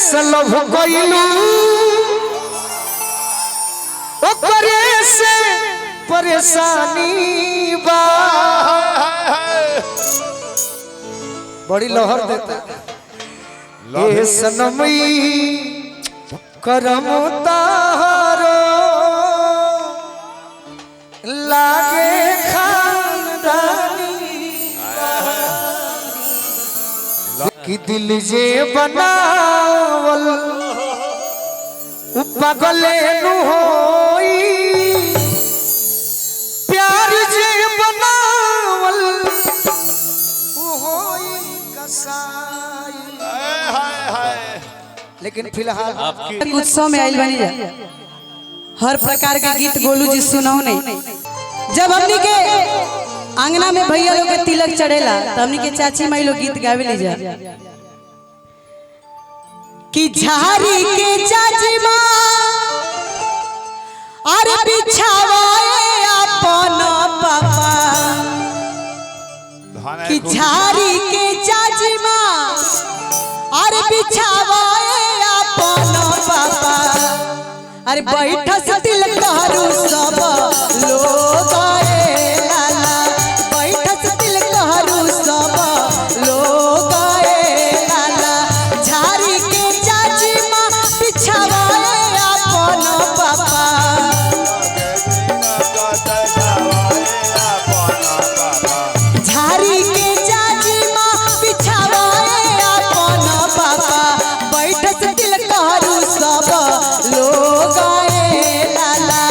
सलभ गइलू ओकरे से परेशानी बा बड़ी लहर देता ये सनमई करम तारो लागे खानदानी कि दिल जे बनावल पागले नु होई प्यार जे बनावल होई कसाई। लेकिन फिलहाल उत्सव में आइल बनी जा हर प्रकार के गीत गोलू जी सुनाओ नहीं। जब हमनी के आंगना में भैया लोग के तिलक चढ़ेला तो हमनी के चाची माई लोग गीत गावे ली जा कि झारी के चाची माँ अरे बिछावाए अपन पापा कि झारी के चाची माँ अरे बिछावाए अपन पापा अरे बैठा से तिलक हरू सब लोग लाला बैठा से तिलक हरू सब लोग लाला झारी के चाची माँ बिछावाए अपन पापा झारी के चाची माँ बिछावाए अपन पापा बैठा से तिलक हरू सब लोग लाला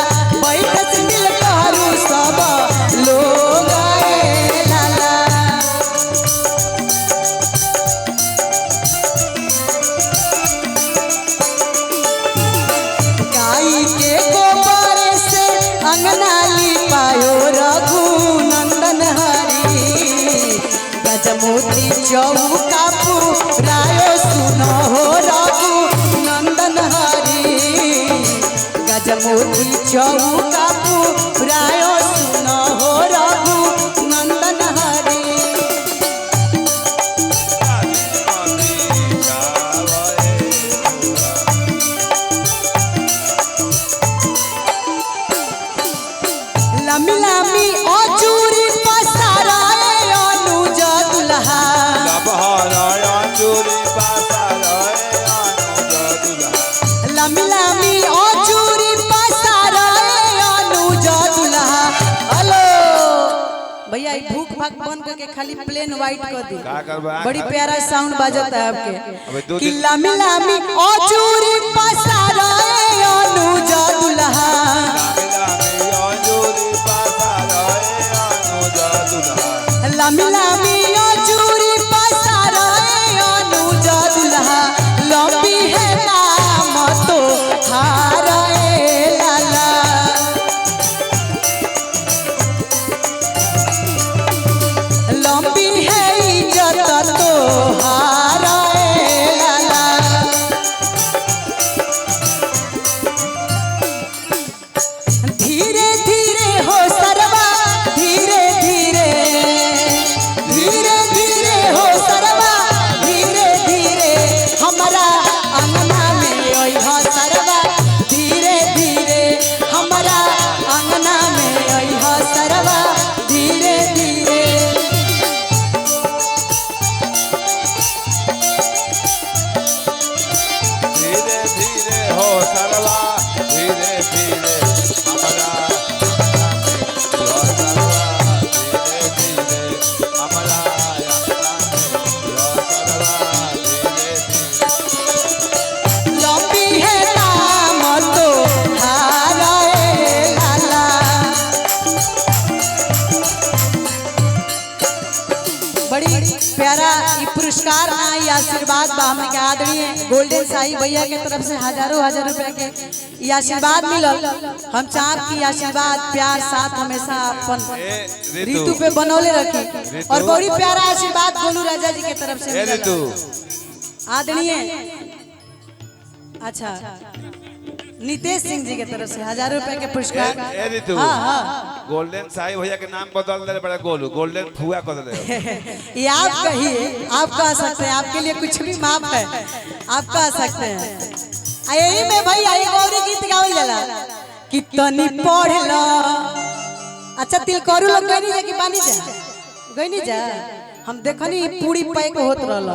बैठा से तिलक हरू सब लोग लाला। गाई के गोबर से अंगना लिपायो रघुनंदन हरी गजमोती चौका पुरायो सुनो हो रघुनंदन हरी गजमोती चौका पुरायो सुनो हो रघुनंदन हरी। लमी लमी अजूरी पसाराए अनुज दुल्हा लमी लमी अजूरी पसाराए अनुज दुल्हा। हेलो भैया भूख भाग बंद करके खाली प्लेन वाइट कर दी बड़ी प्यारा साउंड बाजता है आपके कि लमी लमी अजूरी पसाराए अनुज दुल्हा लमी लमी अजूरी पसाराए अनुज दुल्हा लंबी है नाम तो हाराए लाला लंबी है इज्जत तो हाराए लाला। धीरे धीरे हो सरवा धीरे धीरे धीरे धीरे हो सरवा धीरे धीरे हमारा अंगना में ओई हो सरवा धीरे धीरे हमारा अंगना में ओई हो सरवा धीरे धीरे। धीरे धीरे हो सरवा धीरे धीरे लंबी है नाम तो हाराए लाला। बड़ी प्यारा ये पुरस्कार आई आशीर्वाद बा हमने के आदरणीय गोल्डन साई भैया के तरफ से हजारों हजार रुपए के ये आशीर्वाद मिलल। हम चाहब कि आशीर्वाद प्यार साथ हमेशा अपन ऋतु पे बनौले रखी और बड़ी प्यारा आशीर्वाद गोलू राजा जी के तरफ से आदरणीय अच्छा नितेश सिंह जी के तरफ से हजारों रुपए के पुरस्कार। हाँ हाँ गोल्डन साई भैया के नाम बदल दे बड़ा गोलू गोल्डन फुआ कर दे। ये आप कहिए, आप कह सकते हैं, आपके लिए कुछ भी माफ है, आप कह सकते हैं। यही में भैया एक और गीत गावल जाला कि तनी पढ़ लो। अच्छा तिलकोरु लोग गई नहीं जा कि बानी जा, गई नहीं जा, हम देखनी पूरी पैक होत रहल।